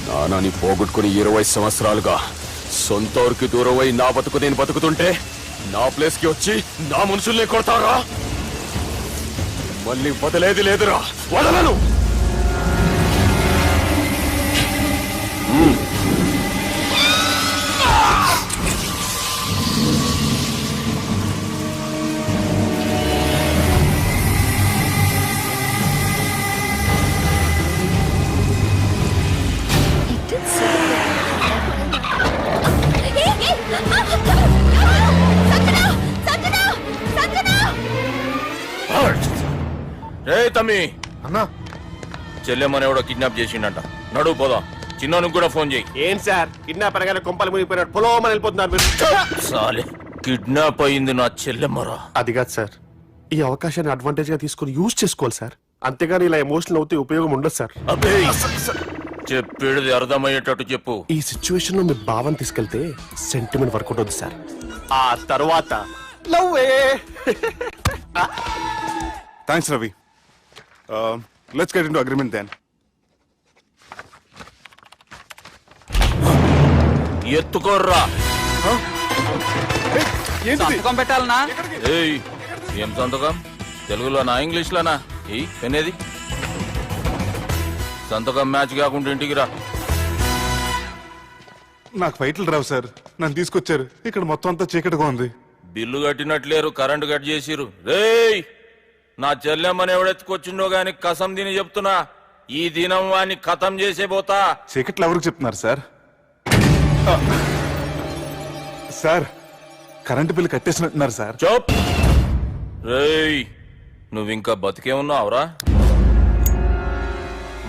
నానాని పోగొట్టుకుని 20 సంవత్సరాలుగా సొంత ఊరికి దూరమై నా బతుకు నేను బతుకుతుంటే నా ప్లేస్ కి వచ్చి నా మనుషుల్ని కొడతారా? మళ్ళీ వదిలేది లేదురా, వదలను. రే తమ్మి అన్నా, చెల్లెమ్మని ఎవడో కిడ్నాప్ చేసిండంట. నడువు పోదాం. చిన్నోనికి కూడా ఫోన్ చేయి. ఏం సార్ కిడ్నాప్ అనగానే కొంపలు మునిగిపోయినట్టు పొలోమని వెళ్ళిపోతున్నారు మీరు. సాలే కిడ్నాప్ అయింది నా చెల్లెమ్మరా. అది కాదు సార్, ఈ అవకాశాన్ని అడ్వాంటేజ్ గా తీసుకుని యూజ్ చేసుకోవాలి సార్. అంతేగాని ఇలా ఎమోషనల్ అవుతే ఉపయోగం ఉండదు సార్. అబ్బే చెప్పేది అర్థమయ్యేటట్టు చెప్పు. ఈ సిచ్యువేషన్ లో మీ భావం తీసుకెళ్తే సెంటిమెంట్ వర్కౌట్ అవుతుంది సార్. ఆ తర్వాత thanks Ravi. Let's get into agreement then. ఎత్తుకోర్రా. సంతకం పెట్టాలనా? ఏయ్ ఏం సంతకం? తెలుగులోనా ఇంగ్లీష్లోనా? ఏయ్ పెనేది సంతకం మ్యాచ్ కాకుండా ఇంటికి రా. నాకు ఫైట్లు రావు సార్, నన్ను తీసుకొచ్చారు. ఇక్కడ మొత్తం అంతా చీకటిగా ఉంది. బిల్లు కట్టినట్లేరు, కరెంటు కట్ చేసిరు. రేయ్ నా చెల్లెమ్మని ఎవడెత్తుకొచ్చిండో గాని కసం తిని చెప్తున్నా, ఈ దినం వాణ్ణి ఖతం చేసే పోతా. చీకట్లు ఎవరికి చెప్తున్నారు సార్? సార్ కరెంటు బిల్లు కట్టేసినట్టున్నారు సార్. చోప్. రేయ్ నువ్వింకా బతికే ఉన్నావురా?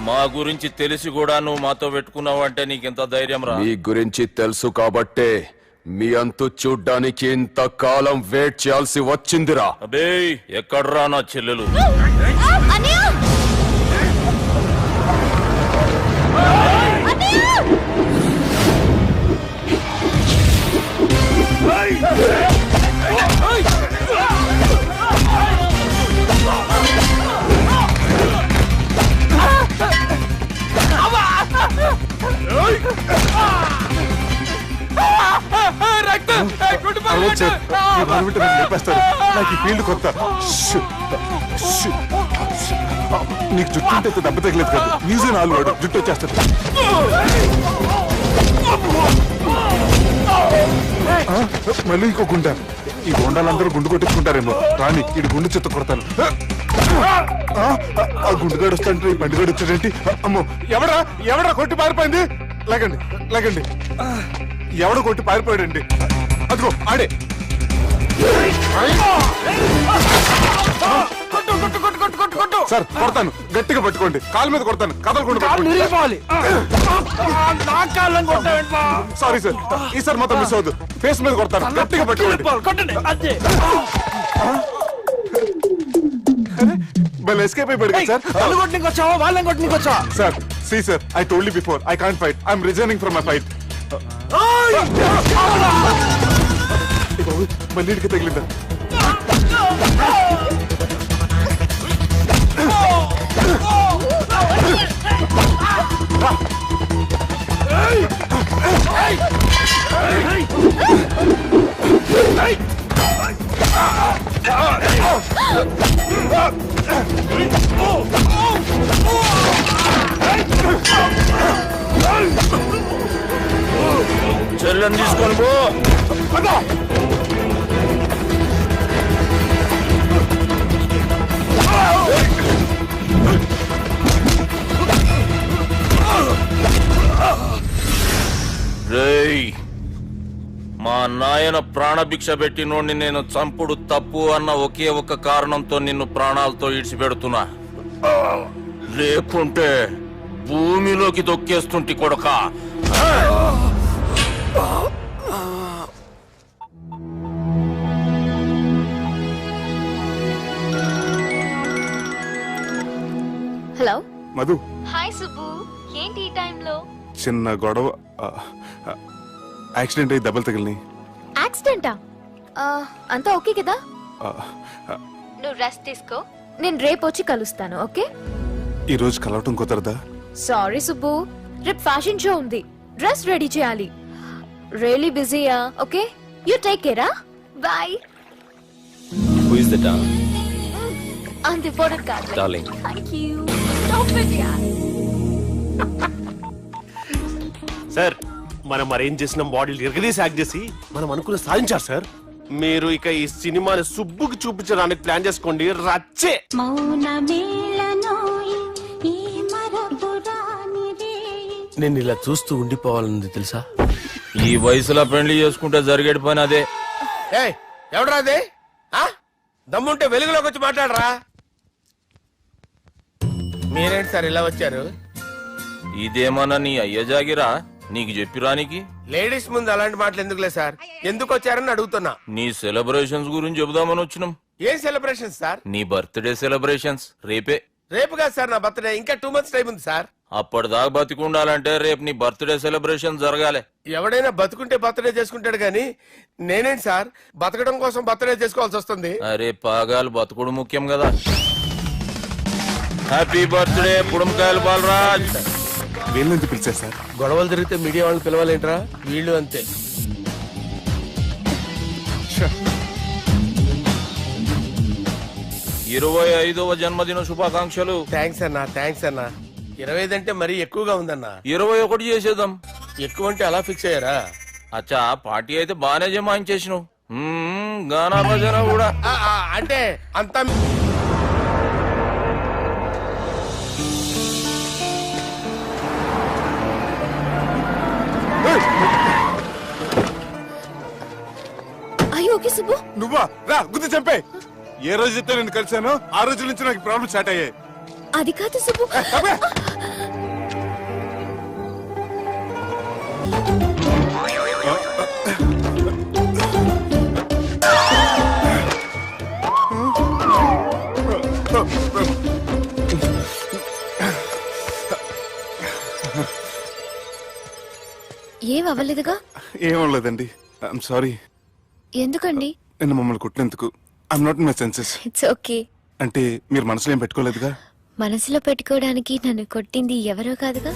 మా గురించి తెలిసి కూడా నువ్వు మాతో పెట్టుకున్నావు అంటే నీకెంత ధైర్యం రా? మీ గురించి తెలుసు కాబట్టే మీ అంతు చూడ్డానికి ఇంతకాలం వెయిట్ చేయాల్సి వచ్చిందిరా. అబే ఎక్కడ్రా నా చెల్లెలు? అరవదు సార్, ఈ బాధ లేపేస్తారు. నాకు ఈ ఫీల్డ్ కొత్త. నీకు జుట్టు ఉంటే దెబ్బ తగిలేదు కదా, మ్యూజియం ఆలు వాడు జుట్టు వచ్చేస్తాడు. మళ్ళీ ఇంకో గుండ. ఈ గుండాలందరూ గుండు కొట్టించుకుంటారేమో. రాని ఈ గుండు చెత్త కొడతాను. ఆ గుండుగాడు వస్తాంటే ఈ బండిగాడు వచ్చాడేంటి? అమ్మో, ఎవడా కొట్టి పారిపోయింది? లేకండి లేకండి, ఎవడ కొట్టి పారిపోయాడండి? అదిగో ఆడే. సార్ కొడతాను, గట్టిగా పట్టుకోండి. కాలు మీద కొడతాను, కదలకుండా సారీ సార్, ఈసారి మొత్తం మిస్ అవద్దు. ఫేస్ మీద కొడతాను, గట్టిగా పట్టుకోండి. ఎస్కేప్ అయిపోయాడు సార్. వాళ్ళని కొట్టనికొచ్చా sir, see sir, I told you before, I can't fight. I'm resigning from my fight. మళ్ళీ ఇడికి తగిలిందా? చెల్లెని తీసుకొని పో. రేయ్, మా నాయన ప్రాణభిక్ష పెట్టినోడిని నేను చంపుడు తప్పు అన్న ఒకే ఒక్క కారణంతో నిన్ను ప్రాణాలతో ఇడిచిపెడుతున్నా. లేకుంటే భూమిలోకి తొక్కేస్తుంటి కొడక. హలో మధు, హాయ్ సుబ్బు, ఏంటి ఈ టైంలో? చిన్న గొడవ, యాక్సిడెంట్ అయ్యి దెబ్బలు తగిలినాయి. యాక్సిడెంటా? అంతా ఓకే కదా? నువ్వు రెస్ట్ తీసుకో, నేను రేపు వచ్చి కలుస్తాను. ఓకే? ఈ రోజు కలవటం కుదరదా? సారీ సుబ్బు, రేపు ఫ్యాషన్ షో ఉంది, డ్రెస్ రెడీ చేయాలి. రియలీ బిజీయా? Okay, you take care. Bye. Who is that? అంత ఇంపార్టెంట్ కాదు. Darling. Thank you. Stop it యా. సార్, మనం అరేంజ్ చేసిన మోడల్ ఎరగదీసి యాక్ట్ చేసి మనం అనుకున్న సాధించారు సార్. మీరు ఇక ఈ సినిమాని సుబ్బుకి చూపించడానికి ప్లాన్ చేసుకోండి. రచ్చే. నేను ఇలా చూస్తూ ఉండిపోవాలని తెలుసా? ఈ వయసులో పెళ్లి చేసుకుంటే జరిగేటి పని అదే. ఎవడరా అదే? దమ్ముంటే వెలుగులోకి వచ్చి మాట్లాడరా. మీరేంటి సార్ ఇలా వచ్చారు? ఇదేమన్నా నీ అయ్య జాగిరా నీకు చెప్పిరానికి? లేడీస్ ముందు అలాంటి మాటలు ఎందుకులే సార్, ఎందుకు వచ్చారని అడుగుతున్నా. నీ సెలబ్రేషన్స్ గురించి చెబుదామని వచ్చినాం. ఏం సెలబ్రేషన్ సార్? నీ బర్త్డే సెలబ్రేషన్స్ రేపే. రేపు కాదు సార్ నా బర్త్డే, ఇంకా 2 months టైం ఉంది సార్. అప్పటిదాకా బతికుండాలంటే రేపు నీ బర్త్డే సెలబ్రేషన్ జరగాలి. ఎవడైనా బతుకుంటే బర్త్డే చేసుకుంటాడు గాని నేనేంటి సార్ బతకడం కోసం బర్త్డే చేసుకోవాల్సి వస్తుంది? అరే పాగాలు బతుకుడు ముఖ్యం కదా. హ్యాపీ బర్త్డే పుడంకాయలు బాలరాజ్. వీళ్ళని పిలిచారు సార్. గొడవలు జరిగితే మీడియా వాళ్ళని పిలవాలేంట్రా? వీళ్ళు అంతే. 25వ జన్మదిన శుభాకాంక్షలు. థ్యాంక్స్ అన్నా, థ్యాంక్స్ అన్నా. 25 అంటే మరీ ఎక్కువగా ఉందన్నా. 21 చేసేద్దాం. ఎక్కువ అంటే అలా ఫిక్స్ అయ్యారా? అచ్చా, పార్టీ అయితే బానే జమాయించేసినావు. గానా భజన కూడా అంటే అంతా ఓకే సుబ్బు. నువ్వా? రా గుద్ది చంపే. ఏ రోజైతే నేను కలిశానో ఆ రోజు నుంచి నాకు ప్రాబ్లం స్టార్ట్ అయ్యాయి. అది కాదు సుబ్బు. ఏం అవ్వలేదుగా? ఏం అవ్వలేదండి. I'm sorry. ఎందుకండి? నిన్న మమ్మల్ని కొట్టినందుకు I'm not in my senses. It's okay. అంటే మీరు మనసులో ఏం పెట్టుకోలేదుగా? మనసులో పెట్టుకోవడానికి నన్ను కొట్టింది ఎవరో కాదుగా.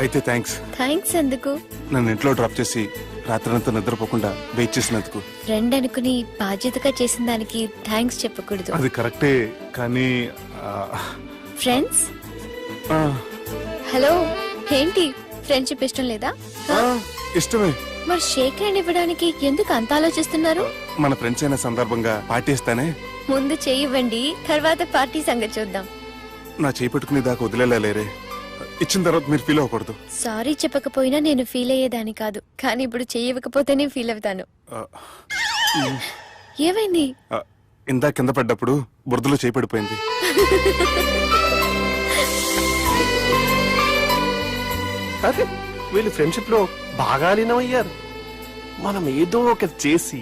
అయితే థ్యాంక్స్. థ్యాంక్స్ ఎందుకు? నన్ను ఇంట్లో డ్రాప్ చేసి రాత్రంతా నిద్రపోకుండా వెయిట్ చేసినందుకు. ఫ్రెండ్ అనుకుని బాధ్యతగా చేసిన దానికి థ్యాంక్స్ చెప్పకూడదు. అది కరెక్టే, కానీ ఫ్రెండ్స్ హలో, ఏంటి ఫ్రెండ్షిప్ ఇష్టం లేదా? ఇష్టమే. మరి షేక్ హ్యాండ్ ఇవ్వడానికి ఎందుకు అంత ఆలోచిస్తున్నారు? మన ఫ్రెండ్స్ అయిన సందర్భంగా పార్టీ ఇస్తానే. ముందు చేయివ్వండి, తర్వాత పార్టీ సంగతి చూద్దాం. నా చేయి పెట్టుకునే దాకా వదిలేలేరే. ఇచ్చిన తర్వాత మీరు ఫీల్ అవ్వకూడదు. సారీ చెప్పకపోయినా నేను ఫీల్ అయ్యేదాన్ని కాదు, కానీ ఇప్పుడు చెయ్యకపోతేనే ఫీల్ అవుతాను. ఏమైంది? ఇందా కింద పడ్డప్పుడు బురదలో చేయి పడిపోయింది. అరే వీళ్ళు ఫ్రెండ్షిప్ లో బాగా లీనమయ్యారు. మనం ఏదో ఒకటి చేసి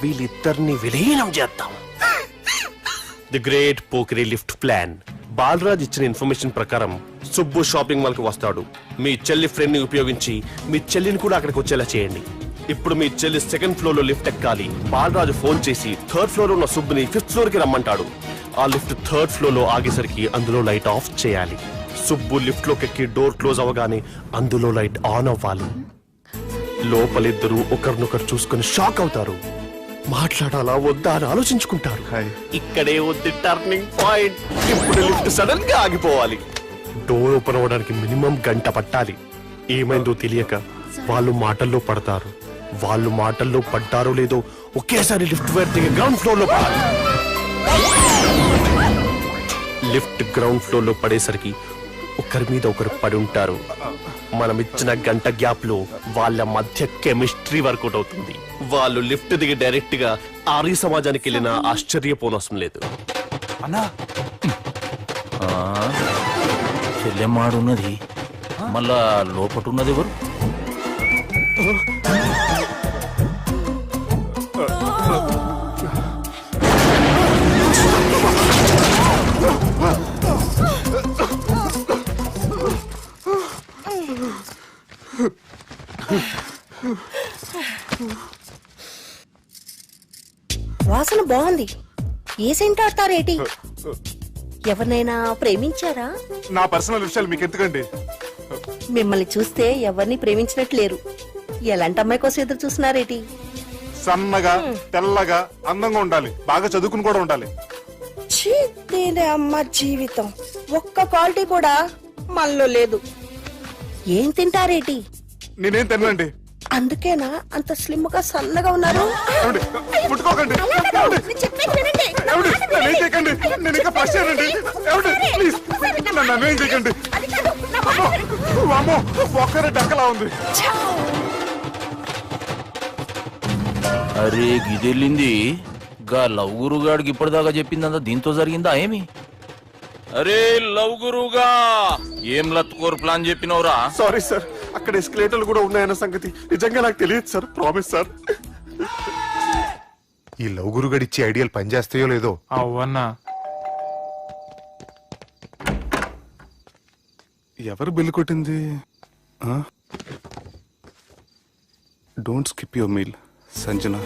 వీళ్ళిద్దరిని విలీనం చేద్దాం. ది గ్రేట్ పోకరీ లిఫ్ట్ ప్లాన్. బాలరాజ్ ఇచ్చిన ఇన్ఫర్మేషన్ ప్రకారం సుబ్బు షాపింగ్ మాల్ కి వస్తాడు. మీ చెల్లి ఫ్రెండ్ ని ఉపయోగించి మీ చెల్లిని కూడా అక్కడికి వచ్చేలా చేయండి. ఇప్పుడు మీ చెల్లి సెకండ్ ఫ్లోర్ లో లిఫ్ట్ ఎక్కాలి. బాలరాజు ఫోన్ చేసి థర్డ్ ఫ్లోర్ లో ఉన్న సుబ్బుని ఫిఫ్త్ ఫ్లోర్ కి రమ్మంటాడు. ఆ లిఫ్ట్ థర్డ్ ఫ్లోర్ లో ఆగేసరికి అందులో లైట్ ఆఫ్ చేయాలి. సుబ్బు లిఫ్ట్ లోకి ఎక్కి డోర్ క్లోజ్ అవ్వగానే అందులో లైట్ ఆన్ అవ్వాలి. లోపలిద్దరూ ఒకరినొకరు చూసుకుని షాక్ అవుతారు. మాట్లాడాలా వద్దా అని ఆలోచించుకుంటారు. ఇక్కడే ఉంది టర్నింగ్ పాయింట్. ఇప్పుడు లిఫ్ట్ సడన్ గా ఆగిపోవాలి. డోర్ ఓపెన్ అవ్వడానికి మినిమం గంట పట్టాలి. ఏమైందో తెలియక వాళ్ళు మాటల్లో పడతారు. వాళ్ళు మాటల్లో పడ్డారో లేదో ఒకేసారి లిఫ్ట్ దిగి గ్రౌండ్ ఫ్లోర్ లో పడాలి. లిఫ్ట్ గ్రౌండ్ ఫ్లోర్ లో పడేసరికి ఒకరి మీద ఒకరు పడి ఉంటారు. మనం ఇచ్చిన గంట గ్యాప్ లో వాళ్ళ మధ్య కెమిస్ట్రీ వర్కౌట్ అవుతుంది. వాళ్ళు లిఫ్ట్ దిగి డైరెక్ట్ గా ఆర్య సమాజానికి వెళ్ళిన ఆశ్చర్యపోనవసరం లేదు. అన్నా చెల్లెమ్మాడున్నది, మళ్ళా లోపటున్నది ఎవరు? వాసన బాగుంది. ఏ సెంట్ ఆడతారేటి? ఎవరినైనా ప్రేమించారా? నా పర్సనల్ విషయాలు మీకు ఎందుకండి? మిమ్మల్ని చూస్తే ఎవరిని ప్రేమించినట్లేరు. ఎలాంటి అమ్మాయి కోసం ఎదురు చూస్తున్నారేటి? సన్నగా తెల్లగా అందంగా ఉండాలి, బాగా చదువుకుని కూడా ఉండాలి. అమ్మ జీవితం ఒక్క క్వాలిటీ కూడా మనలో లేదు. ఏం తింటారేటి? నేనేం తినండి. అందుకేనా అంత స్లిమ్ గా సన్నగా ఉన్నారు? ముట్టుకోకండి, నేను ఇంకా ఫస్ట్ చేయనండి. నన్ను ఏం చేయకండి. ఒక్కరే డక్కలా ఉంది. అరే గిదెళ్ళింది గా లవ్ గురుగాడికి ఇప్పటిదాకా చెప్పిందంతా దీంతో జరిగిందా ఏమి? అరే లవ్ గురుగా ఏం లత్కోరు ప్లాన్ చెప్పినవురా? సారీ సార్, అక్కడ ఎస్కలేటర్లు కూడా ఉన్నాయన్న సంగతి నిజంగా నాకు తెలియదు సార్. Promise sir. ఈ లవ్ గురుగడిచ్చే ఐడియాలు పనిచేస్తాయో లేదో. అవ్వన్నా ఎవరు బిల్లు కొట్టింది? Don't skip your meal Sanjana.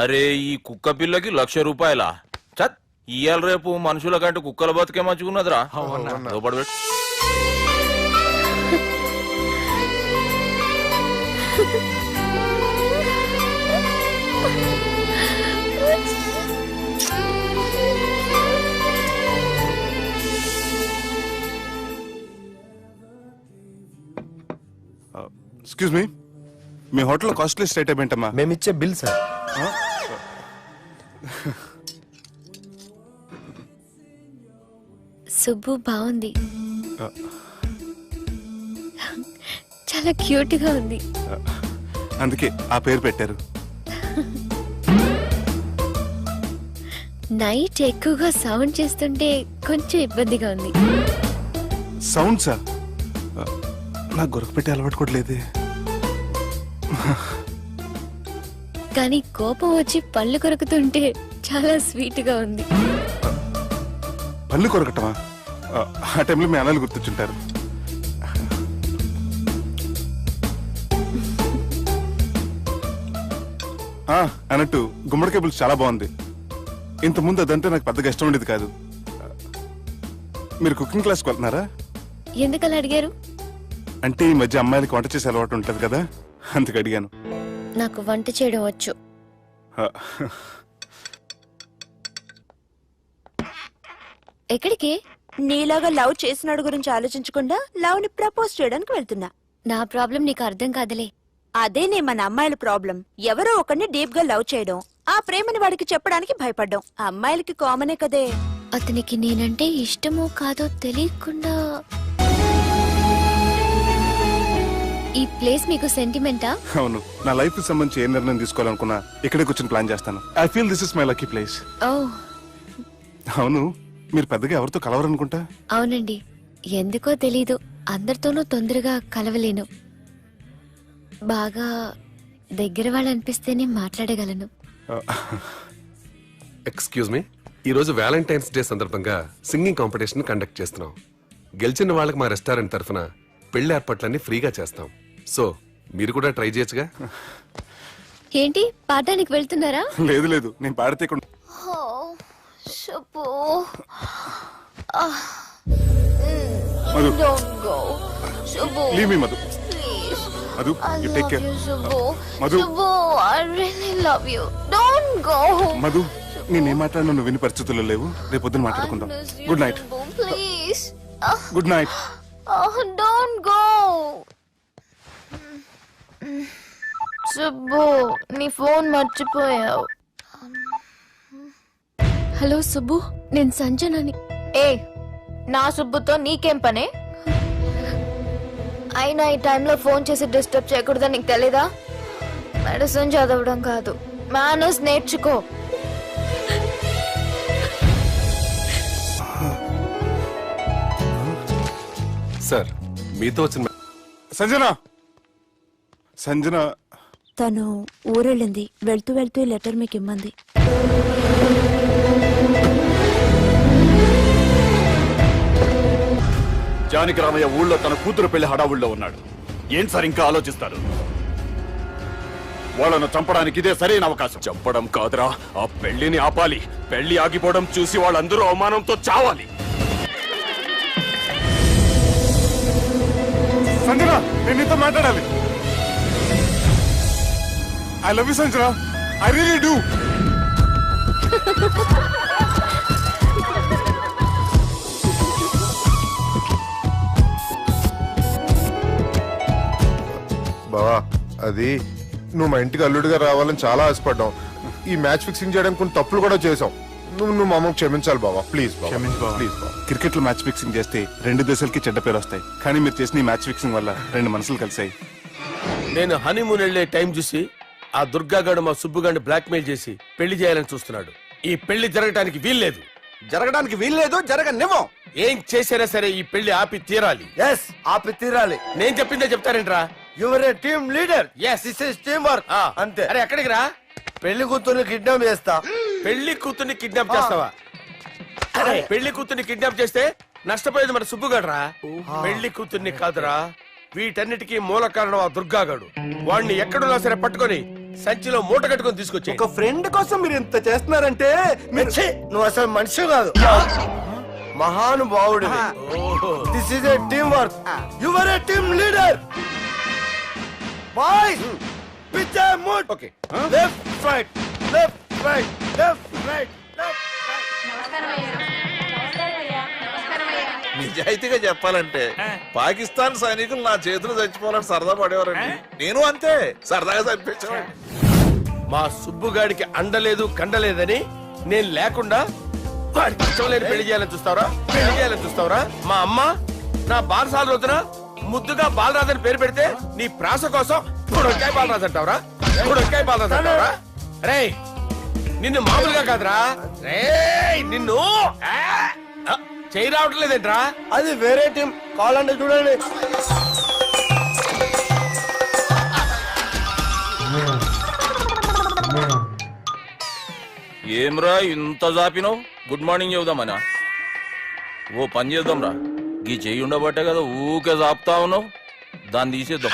అరే ఈ కుక్క పిల్లకి 1,00,000 రూపాయలా? చత్ ఇయ్యాల రేపు మనుషుల కంటే కుక్కల బతికే మంచుకున్నదిరా. లోపడి పెట్టు. ఎక్స్క్యూజ్ మీ, మీ హోటల్లో కాస్ట్లీ స్టేట్ ఏంటమ్మా? మేమిచ్చే బిల్ సార్. సుబ్బు బాగుంది, చాలా క్యూట్ గా ఉంది. అందుకే ఆ పేరు పెట్టారు. నైట్ ఎక్కువగా సౌండ్ చేస్తుంటే కొంచెం ఇబ్బందిగా ఉంది. సౌండ్సా? నాకు గొరక పెట్టే అలవాటు కూడా లేదే. కానీ కోపం వచ్చి పళ్ళు కొరుకుతుంటే చాలా స్వీట్ గా ఉంది. పళ్ళు కొరకటమా? ఆ టైంలో మీ అన్నలు గుర్తొచ్చుంటారు. అన్నట్టు గుమ్మడికాయ పులుసు చాలా బాగుంది. ఇంతకుముందు అదంటే నాకు పెద్దగా ఇష్టం ఉండేది కాదు. మీరు కుకింగ్ క్లాస్కి వెళ్తున్నారా? ఎందుకలా అడిగారు? అంటే ఈ మధ్య అమ్మాయిలకి వంట చేసే అలవాటు ఉంటది కదా, అందుకు అడిగాను. నాకు వంట చేయడం వచ్చు. ఎక్కడికి? నీలాగా లవ్ చేసినాడు గురించి ఆలోచించకుండా లవ్ ని ప్రపోజ్ చేయడానికి వెళ్తున్నా. నా ప్రాబ్లం నీకు అర్థం కాదులే. అదేనే మన అమ్మాయిల ప్రాబ్లం. ఎవరో ఒకరిని డీప్ గా లవ్ చేయడం, ఆ ప్రేమని వాడికి చెప్పడానికి భయపడ్డం అమ్మాయిలకి కామనే కదే. అతనికి నేనంటే ఇష్టమో కాదో తెలియకుండా ఈ ప్లేస్ మీకు సెంటిమెంటా? అవును, నా లైఫ్ కి సంబంధించి ఏ నిర్ణయం తీసుకోవాలనుకున్నా ఇక్కడే కూర్చొని ప్లాన్ చేస్తాను. I feel this is my lucky place. అవును, మీరు పెద్దగా ఎవరితో కలవరనుకుంటా? అవునండి, ఎందుకో తెలీదు, అందరితోనూ తొందరగా కలవలేను. బాగా దగ్గర వాళ్ళు అనిపిస్తేనే మాట్లాడగలను. ఎక్స్క్యూజ్ మీ, ఈ రోజు వ్యాలంటైన్స్ డే సందర్భంగా సింగింగ్ కాంపిటీషన్ కండక్ట్ చేస్తున్నాం. గెలిచిన వాళ్ళకి మా రెస్టారెంట్ తరఫున పెళ్లి ఏర్పాట్లన్నీ ఫ్రీగా చేస్తాం. సో మీరు కూడా ట్రై చేయొచ్చుగా. ఏంటి, పాడడానికి వెళ్తున్నారా? లేదు లేదు, నేను పాడితే Madhu, Madhu, you take care. Madhu, Madhu, నేనేం మాట్లాడినా నువ్వు విని పరిస్థితుల్లో లేవు. రేపు పొద్దున మాట్లాడుకుందాం. Good night. Good night. Don't go. Subbu, నీ ఫోన్ మర్చిపోయావు. హలో సుబ్బు, నేను సంజనని. నా సుబ్బుతో నీకేం పనే? అయినా ఈ టైంలో ఫోన్ చేసి డిస్టర్బ్ చేయకూడదని నీకు తెలీదా? మెడిసిన్ చదవడం కాదు, మేనర్స్ నేర్చుకో. సార్, మీతో వచ్చిన సంజన. సంజన తను ఊరెళ్ళింది. వెళ్తూ వెళ్తూ ఈ లెటర్ మీకు ఇమ్మంది. జానకి రామయ్య ఊళ్ళో తన కూతురు పెళ్లి హడావుల్లో ఉన్నాడు. ఏం సార్ ఇంకా ఆలోచిస్తారు? వాళ్ళను చంపడానికి ఇదే సరైన అవకాశం. చంపడం కాదురా, ఆ పెళ్లిని ఆపాలి. పెళ్లి ఆగిపోవడం చూసి వాళ్ళందరూ అవమానంతో చావాలి. సంజన, నేను నీతో మాట్లాడాలి. I love you Sanjana, I really do. బావా, అది నువ్వు మా ఇంటికి అల్లుడిగా రావాలని చాలా ఆశపడ్డాం. ఈ మ్యాచ్ ఫిక్సింగ్ చేయడానికి కొన్ని తప్పులు కూడా చేసాం. నువ్వు మా అమ్మకు క్షమించాలి బావా, ప్లీజ్. ప్లీజ్. క్రికెట్ లో మ్యాచ్ ఫిక్సింగ్ చేస్తే 2 దేశాలకి చెడ్డ పేరు వస్తాయి. కానీ మీరు చేసిన ఈ మ్యాచ్ ఫిక్సింగ్ వల్ల 2 మనసులు కలిసాయి. నేను హనీమూన్ వెళ్లే టైం చూసి ఆ దుర్గాగాడు మా సుబ్బుగాడిని బ్లాక్మెయిల్ చేసి పెళ్లి చేయాలని చూస్తున్నాడు. ఈ పెళ్లి జరగటానికి వీల్లేదు. జరగనివ్వం. ఏం చేసినా సరే ఈ పెళ్లి ఆపి తీరాలి. ఆపి తీరాలి. నేను చెప్పిందే చెప్తారేంట్రా? Your a team leader. This is teamwork. అంతే. అరే ఎక్కడికి రా? పెళ్లి కూతుర్ని కిడ్నాప్ చేస్తా. పెళ్లి కూతుర్ని కిడ్నాప్ చేస్తావా? అరే పెళ్లి కూతుర్ని కిడ్నాప్ చేస్తే నష్టపోయేది మన సుబ్బుగాడురా. పెళ్లి కూతుర్ని కాదురా, వీటన్నిటికీ మూల కారణం ఆ దుర్గాగాడు. వాడిని ఎక్కడున్నా సరే పట్టుకొని సంచిలో మూట కట్టుకొని తీసుకొచ్చి. ఒక ఫ్రెండ్ కోసం మీరు ఇంత చేస్తున్నారంటే నువ్వు అసలు మనిషి కాదు, మహానుభావుడు. This is a team work. Your a team leader. Boys, pitch A mood. Okay, left right, left right, left right, left నిజాయితీగా చెప్పాలంటే పాకిస్తాన్ సైనికులు నా చేతులు చచ్చిపోవాలని సరదా పడేవారండి. నేను అంతే సరదాగా చనిపించేవాడిని. మా సుబ్బుగాడికి అండలేదు కండలేదని నేను లేకుండా వాడికి ఇష్టం లేని పెళ్లి చేయాలని చూస్తావరా? మా అమ్మ నా బాలసాల రోజున ముద్దుగా బాలరాజని పేరు పెడితే నీ ప్రాస కోసం గుడొక్కాయ బాలరాజు అంటావరా? రే నిన్ను మామూలుగా కాదురా, రే నిన్ను చేయి రావట్లేదేంట్రా? అది వేరే టీం. కావాలంటే చూడండి. ఏమ్రా ఇంత జాపినావు? Good morning చెబుదామనా? ఓ పని చేద్దాంరా, ఈ చెయ్యి ఉండబట్టే కదా ఊకే జాపుతా ఉన్నావు, దాన్ని తీసేద్దాం.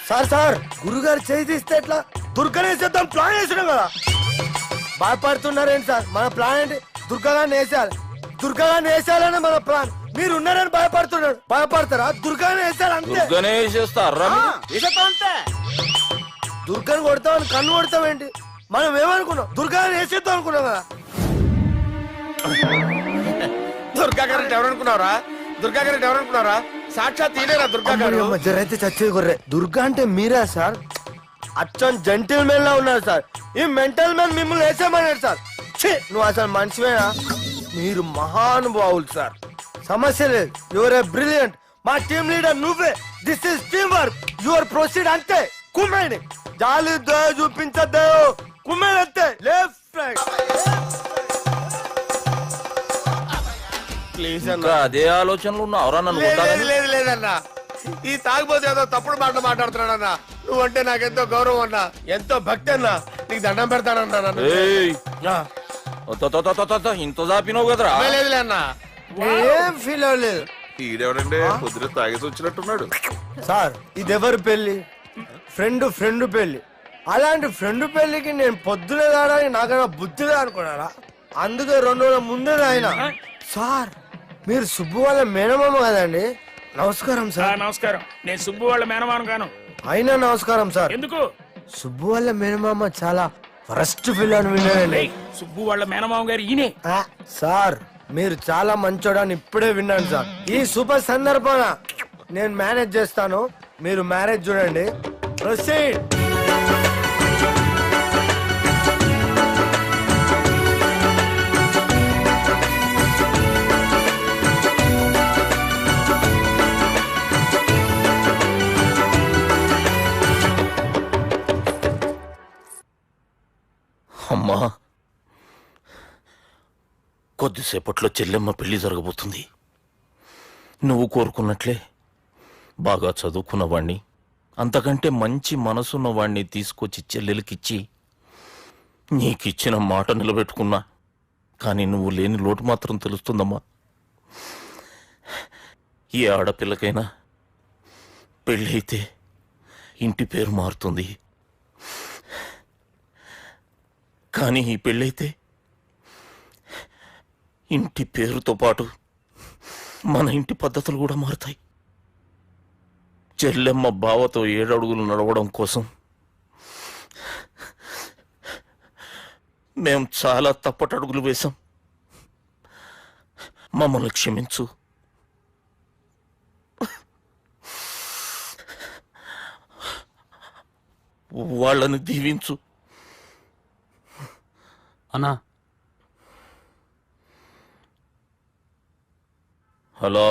సార్ గురుగారు చేయి తీస్తే ఎట్లా? దుర్గనేసేద్దాం ప్లాన్ వేసినాం కదా. భయపడుతున్నారేంటి సార్? మన ప్లాన్ ఏంటి? దుర్గాన్ని వేసేయాలి, దుర్గాన్ని వేసేయాలని మన ప్లాన్. మీరు ఉన్నారని భయపడుతున్నారు. భయపడతారా? దుర్గాన్ని వేసేయాలి అంతే. దుర్గనే వేసేస్తారా? వేసేద్దాం అంతే. దుర్గాన్ని కొడతామని కన్ను కొడతామేంటి? మనం ఏమనుకున్నాం? దుర్గాన్ని వేసేద్దాం అనుకున్నాం కదా. దుర్గా గారు ఎవరనుకున్నారా? దుర్గా గారు ఎవరనుకున్నారా? సాక్షాత్ తీరేరా దుర్గా గారు. జరైతే చచ్చేది గొర్రె. దుర్గా అంటే మీరా సార్? అచ్చం జెంటిల్ మెన్ లా ఉన్నారు సార్. ఈ మెంటల్ మెన్ మిమ్మల్ని వేసేమన్నాడు సార్. నువ్వు అసలు మనిషివేనా? మీరు మహానుభావులు సార్. సమస్య లేదు. Your a brilliant. మా టీమ్ లీడర్ నువ్వే. This is team work. Your proceed అంతే. కుమ్మేయండి. జాలి దయ చూపించద్దు. కుమ్మేయండి అంతే. Left right. ప్లీజ్ ఇంకా అదే ఆలోచనలు ఉన్నావురా నన్ను కొట్టాలని? లేదు లేదన్నా, ఈ తాగిపోతే ఏదో తప్పుడు మాటలు మాట్లాడుతున్నాడన్నా. నువ్వంటే నాకెంతో గౌరవం అన్నా, ఎంతో భక్తి అన్నా. నీకు దండం పెడతానన్నా. ఏయ్, ఇంత జాపినావు కదరా? లేదులే అన్నా, ఏం ఫీల్ అవ్వలేదు. ఈడెవడండి పొద్దున తాగేసి వచ్చినట్టున్నాడు. సార్ ఇది ఎవరి పెళ్లి? ఫ్రెండ్ పెళ్లి. అలాంటి ఫ్రెండ్ పెళ్లికి నేను పొద్దునే రావడానికి నాకన్నా బుద్ధిగా అనుకున్నారా? అందుకే 2 రోజుల ముందే ఆయన. సార్ మీరు సుబ్బు వాళ్ళ మేనమామ కదండి? నమస్కారం సార్. నమస్కారం. నేను సుబ్బు వాళ్ళ మేనమామ గాను. అయినా నమస్కారం సార్. ఎందుకు? సుబ్బు వాళ్ళ మేనమామ చాలా ఫస్ట్ ఫిల్ అని విన్నానండి. సుబ్బు వాళ్ళ మేనమామ గారు ఈయనే. సార్ మీరు చాలా మంచోడని ఇప్పుడే విన్నాను సార్. ఈ శుభ సందర్భాన నేను మేనేజ్ చేస్తాను, మీరు మ్యారేజ్ చూడండి. ప్రొసీడ్. అమ్మా, కొద్దిసేపట్లో చెల్లెమ్మ పెళ్లి జరగబోతుంది. నువ్వు కోరుకున్నట్లే బాగా చదువుకున్నవాణ్ణి, అంతకంటే మంచి మనసున్నవాణ్ణి తీసుకొచ్చి చెల్లెలకిచ్చి నీకిచ్చిన మాట నిలబెట్టుకున్నా. కానీ నువ్వు లేని లోటు మాత్రం తెలుస్తుందమ్మా. ఏ ఆడపిల్లకైనా పెళ్ళి అయితే ఇంటి పేరు మారుతుంది, కానీ ఈ పెళ్ళైతే ఇంటి పేరుతో పాటు మన ఇంటి పద్ధతులు కూడా మారుతాయి. చెల్లెమ్మ బావతో 7 అడుగులు నడవడం కోసం మేం చాలా తప్పటడుగులు వేశాం. మమ్మల్ని క్షమించు. వాళ్ళని దీవించు. అన్నా, హలో,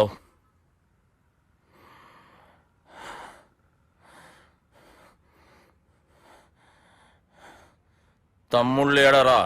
తమ్ముళ్ళు ఏడరా?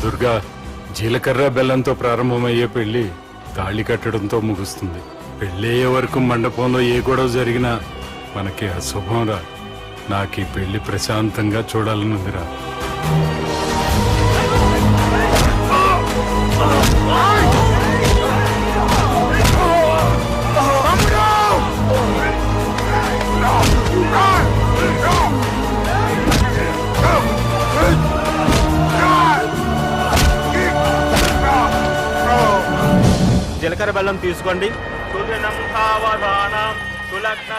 దుర్గా, జీలకర్ర బెల్లంతో ప్రారంభమయ్యే పెళ్లి తాళి కట్టడంతో ముగుస్తుంది. పెళ్ళయ్యే వరకు మండపంలో ఏ గొడవ జరిగినా మనకి అశుభం రా. నాకు ఈ పెళ్లి ప్రశాంతంగా చూడాలనుందిరా. చక్కెర బెల్లం తీసుకోండి. తులనం సావధానం తులగ్న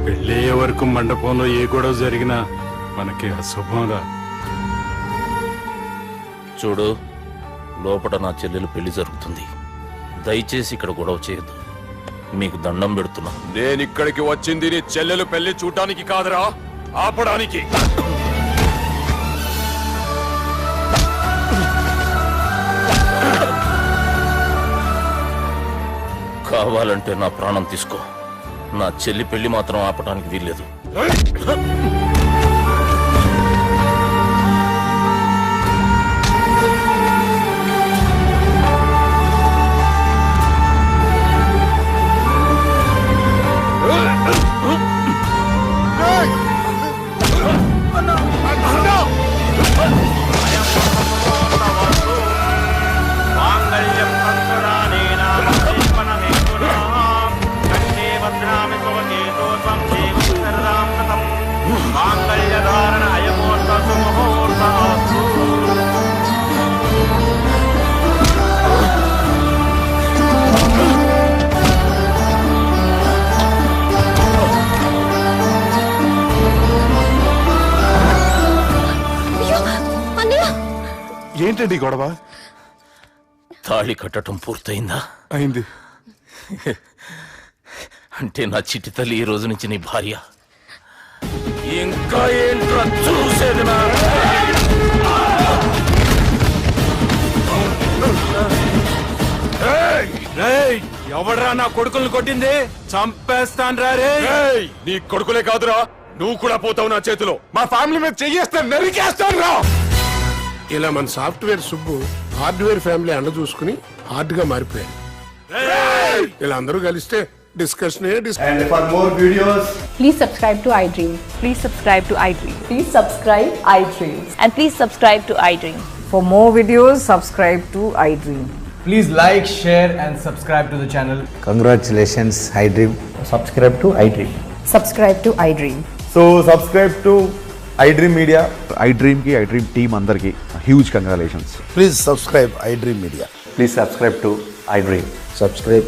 పెళ్ళయ్యే వరకు మండపంలో ఏ గొడవ జరిగినా మనకి అశుభంరా. చూడు, లోపల నా చెల్లెలు పెళ్లి జరుగుతుంది. దయచేసి ఇక్కడ గొడవ చేయొద్దు. మీకు దండం పెడుతున్నా. నేను ఇక్కడికి వచ్చింది నీ చెల్లెలు పెళ్లి చూడటానికి కాదురా, ఆపడానికి. కావాలంటే నా ప్రాణం తీసుకో, నా చెల్లి పెళ్లి మాత్రం ఆపడానికి వీల్లేదు. ఏంటండి గొడవ? తాళి కట్టడం పూర్తయిందా? అయింది. అంటే నా చిట్టి తల్లి ఈ రోజు నుంచి నీ భార్య. ఇంకా ఏంట్రా చూసేది? ఎవడరా నా కొడుకుల్ని కొట్టింది? చంపేస్తాను రే. నీ కొడుకులే కాదురా, నువ్వు కూడా పోతావు నా చేతిలో. మా ఫ్యామిలీ మీద చెయ్యేస్తాను, నరికేస్తాను రా. ఇలా మన సాఫ్ట్వేర్ సుబ్బు హార్డ్వేర్ ఫ్యామిలీ అండ చూసుకుని హార్డ్ గా మారిపోయాడు. ఇలా అందరూ కలిస్తే discussion. And for more videos, please subscribe to iDream. please subscribe to iDream. Please subscribe iDream. And please subscribe to iDream. For more videos, subscribe to iDream. Please like, share, and subscribe to the channel. Congratulations, iDream. Subscribe to iDream. Subscribe to iDream. So subscribe to iDream Media. iDream ki iDream team andarki huge congratulations. Please subscribe iDream Media. Please subscribe to iDream. Subscribe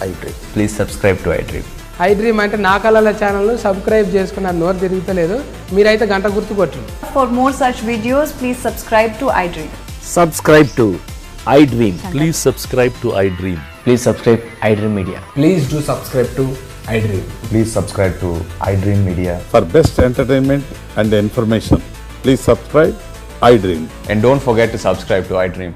iDream. Please subscribe to iDream. iDream అంటే నా కళల channel subscribe చేసుకున్న నోరు తిరుగుతలేదు. మీరైతే గంట గుర్తు కొట్టండి. For more such videos, please subscribe to iDream. Subscribe to iDream. Please subscribe to iDream. Please subscribe iDream Media. Please do subscribe to iDream. Please subscribe to iDream Media. For best entertainment and information, please subscribe iDream. And don't forget to subscribe to iDream.